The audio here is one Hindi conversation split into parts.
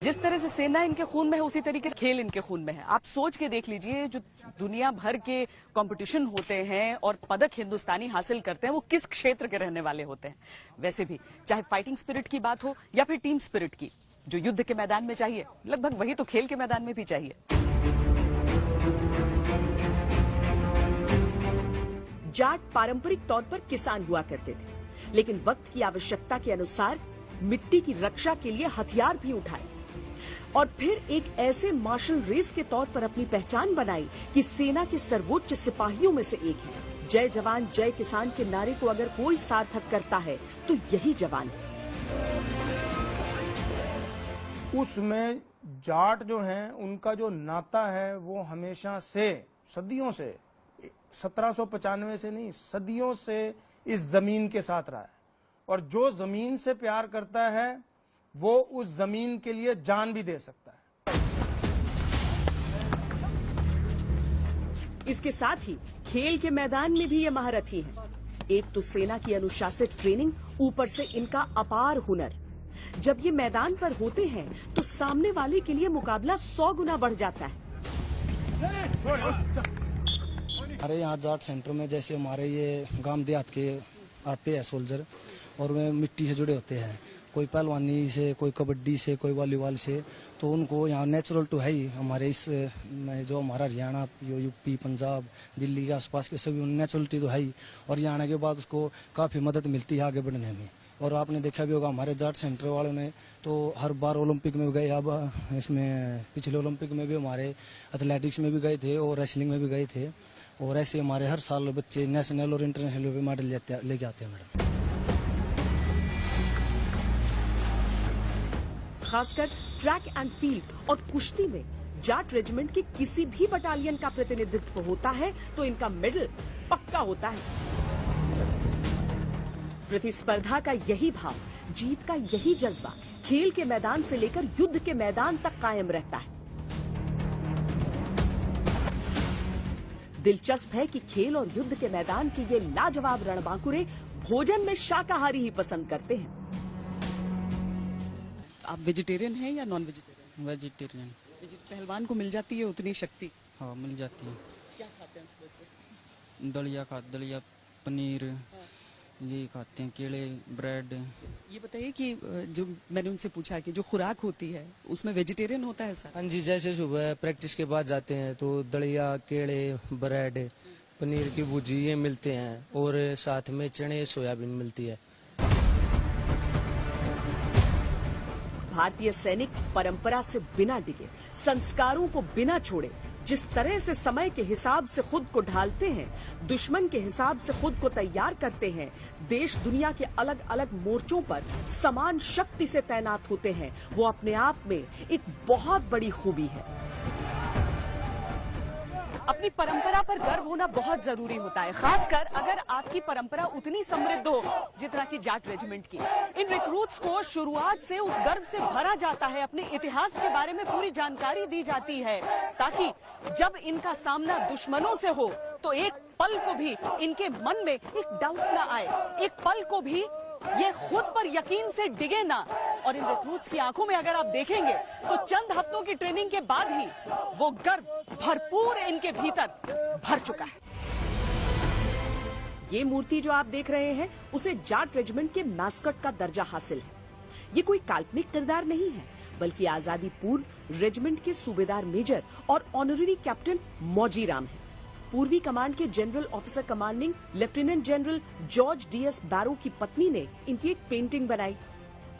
जिस तरह से सेना इनके खून में है उसी तरीके से खेल इनके खून में है। आप सोच के देख लीजिए, जो दुनिया भर के कंपटीशन होते हैं और पदक हिंदुस्तानी हासिल करते हैं वो किस क्षेत्र के रहने वाले होते हैं। वैसे भी चाहे फाइटिंग स्पिरिट की बात हो या फिर टीम स्पिरिट की, जो युद्ध के मैदान में चाहिए लगभग वही तो खेल के मैदान में भी चाहिए। जाट पारंपरिक तौर पर किसान हुआ करते थे, लेकिन वक्त की आवश्यकता के अनुसार मिट्टी की रक्षा के लिए हथियार भी उठाए और फिर एक ऐसे मार्शल रेस के तौर पर अपनी पहचान बनाई कि सेना के सर्वोच्च सिपाहियों में से एक है। जय जवान जय किसान के नारे को अगर कोई सार्थक करता है तो यही जवान है। उसमें जाट जो हैं उनका जो नाता है वो हमेशा से, सदियों से, 1795 से नहीं, सदियों से इस जमीन के साथ रहा है। और जो जमीन से प्यार करता है वो उस जमीन के लिए जान भी दे सकता है। इसके साथ ही खेल के मैदान में भी ये महारथी हैं। एक तो सेना की अनुशासित ट्रेनिंग, ऊपर से इनका अपार हुनर। जब ये मैदान पर होते हैं तो सामने वाले के लिए मुकाबला 100 गुना बढ़ जाता है। हमारे यहाँ जाट सेंटर में जैसे हमारे ये गांव देहात के आते हैं सोल्जर, और वे मिट्टी से जुड़े होते हैं, कोई पहलवानी से, कोई कबड्डी से, कोई वॉलीबॉल से, तो उनको यहाँ नेचुरल टू है ही। हमारे इस में जो हमारा हरियाणा, यूपी, पंजाब, दिल्ली के आसपास के सभी नेचुरलिटी तो है ही, और यहाँ आने के बाद उसको काफ़ी मदद मिलती है आगे बढ़ने में। और आपने देखा भी होगा हमारे जाट सेंटर वालों ने तो हर बार ओलंपिक में गए। अब इसमें पिछले ओलंपिक में भी हमारे एथलेटिक्स में भी गए थे और रेसलिंग में भी गए थे, और ऐसे हमारे हर साल बच्चे नेशनल और इंटरनेशनल पे मेडल लेके आते हैं मैडम। खासकर ट्रैक एंड फील्ड और कुश्ती में जाट रेजिमेंट के किसी भी बटालियन का प्रतिनिधित्व होता है तो इनका मेडल पक्का होता है। प्रतिस्पर्धा का यही भाव, जीत का यही जज्बा खेल के मैदान से लेकर युद्ध के मैदान तक कायम रहता है। दिलचस्प है कि खेल और युद्ध के मैदान के ये लाजवाब रणबांकुरे भोजन में शाकाहारी ही पसंद करते हैं। आप वेजिटेरियन हैं या नॉन वेजिटेरियन? वेजिटेरियन। पहलवान को मिल जाती है उतनी शक्ति? हाँ, मिल जाती है। क्या खाते हैं सुबह से? दलिया, पनीर, ये खाते हैं, केले, ब्रेड। ये बताइए कि जो मैंने उनसे पूछा कि जो खुराक होती है उसमें वेजिटेरियन होता है सर? हाँ जी, जैसे सुबह प्रैक्टिस के बाद जाते हैं तो दलिया, केले, ब्रेड, पनीर की भुजी ये मिलते हैं, और साथ में चने, सोयाबीन मिलती है। भारतीय सैनिक परंपरा से बिना डिगे, संस्कारों को बिना छोड़े जिस तरह से समय के हिसाब से खुद को ढालते हैं, दुश्मन के हिसाब से खुद को तैयार करते हैं, देश दुनिया के अलग अलग मोर्चों पर समान शक्ति से तैनात होते हैं, वो अपने आप में एक बहुत बड़ी खूबी है। अपनी परंपरा पर गर्व होना बहुत जरूरी होता है, खासकर अगर आपकी परंपरा उतनी समृद्ध हो जितना कि जाट रेजिमेंट की। इन रिक्रूट्स को शुरुआत से उस गर्व से भरा जाता है, अपने इतिहास के बारे में पूरी जानकारी दी जाती है, ताकि जब इनका सामना दुश्मनों से हो तो एक पल को भी इनके मन में एक डाउट ना आए, एक पल को भी ये खुद पर यकीन से डिगे ना। और इन रिक्रूट्स की आंखों में अगर आप देखेंगे तो चंद हफ्तों की ट्रेनिंग के बाद ही वो गर्व भरपूर इनके भीतर भर चुका है। ये मूर्ति जो आप देख रहे हैं उसे जाट रेजिमेंट के मैस्कट का दर्जा हासिल है। ये कोई काल्पनिक किरदार नहीं है, बल्कि आजादी पूर्व रेजिमेंट के सूबेदार मेजर और ऑनररी कैप्टन मौजी राम है। पूर्वी कमांड के general officer commanding lieutenant general George D S Barrow की पत्नी ने इनकी एक पेंटिंग बनाई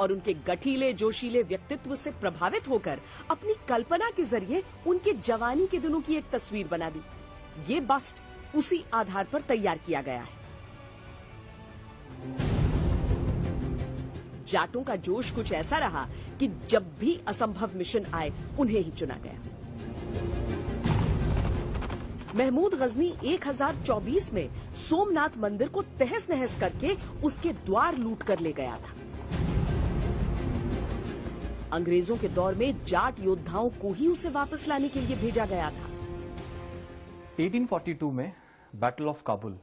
और उनके गठीले जोशीले व्यक्तित्व से प्रभावित होकर अपनी कल्पना के जरिए उनके जवानी के दिनों की एक तस्वीर बना दी। ये बस्ट उसी आधार पर तैयार किया गया है। जाटों का जोश कुछ ऐसा रहा कि जब भी असंभव मिशन आए उन्हें ही चुना गया। महमूद गजनी 1024 में सोमनाथ मंदिर को तहस नहस करके उसके द्वार लूट कर ले गया था। अंग्रेजों के दौर में जाट योद्धाओं को ही उसे वापस लाने के लिए भेजा गया था। 1842 में बैटल ऑफ काबुल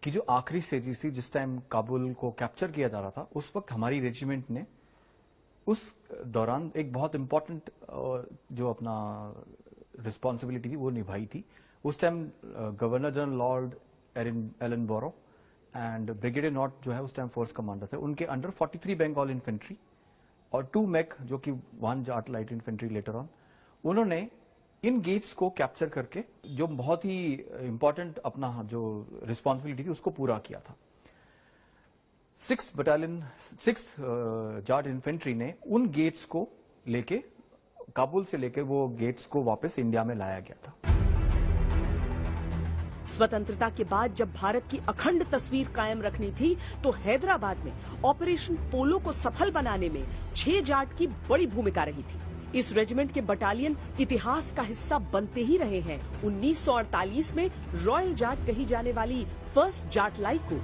की जो आखिरी स्टेज थी, जिस टाइम काबुल को कैप्चर किया जा रहा था, उस वक्त हमारी रेजिमेंट ने उस दौरान एक बहुत इंपॉर्टेंट जो अपना रिस्पॉन्सिबिलिटी थी वो निभाई थी। उस time governor general lord Ellenborough and brigadier Nott जो है उस टाइम फोर्स कमांडर थे, उनके अंडर 43 बंगाल इन्फेंट्री और 2 MEC जो कि 1 Jat light infantry later on, उन्होंने इन गेट्स को कैप्चर करके जो बहुत ही इंपॉर्टेंट अपना जो रिस्पॉन्सिबिलिटी थी उसको पूरा किया था। 6 जाट इन्फेंट्री ने उन गेट्स को लेके काबुल से लेके वो गेट्स को वापस इंडिया में लाया गया था। स्वतंत्रता के बाद जब भारत की अखंड तस्वीर कायम रखनी थी तो हैदराबाद में ऑपरेशन पोलो को सफल बनाने में 6 जाट की बड़ी भूमिका रही थी। इस रेजिमेंट के बटालियन इतिहास का हिस्सा बनते ही रहे हैं। 1948 में रॉयल जाट कही जाने वाली 1st जाट लाइट को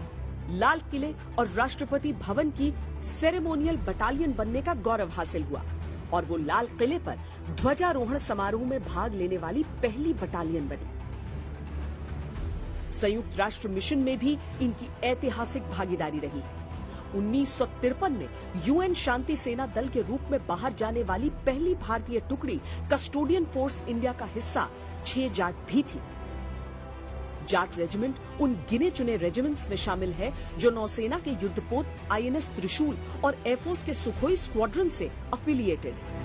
लाल किले और राष्ट्रपति भवन की सेरेमोनियल बटालियन बनने का गौरव हासिल हुआ और वो लाल किले पर ध्वजारोहण समारोह में भाग लेने वाली पहली बटालियन बनी। संयुक्त राष्ट्र मिशन में भी इनकी ऐतिहासिक भागीदारी रही। 1953 में यूएन शांति सेना दल के रूप में बाहर जाने वाली पहली भारतीय टुकड़ी कस्टोडियन फोर्स इंडिया का हिस्सा 6 जाट भी थी। जाट रेजिमेंट उन गिने चुने रेजिमेंट्स में शामिल है जो नौसेना के युद्धपोत INS त्रिशूल और एयरफोर्स के सुखोई स्क्वाड्रन से अफिलिएटेड है।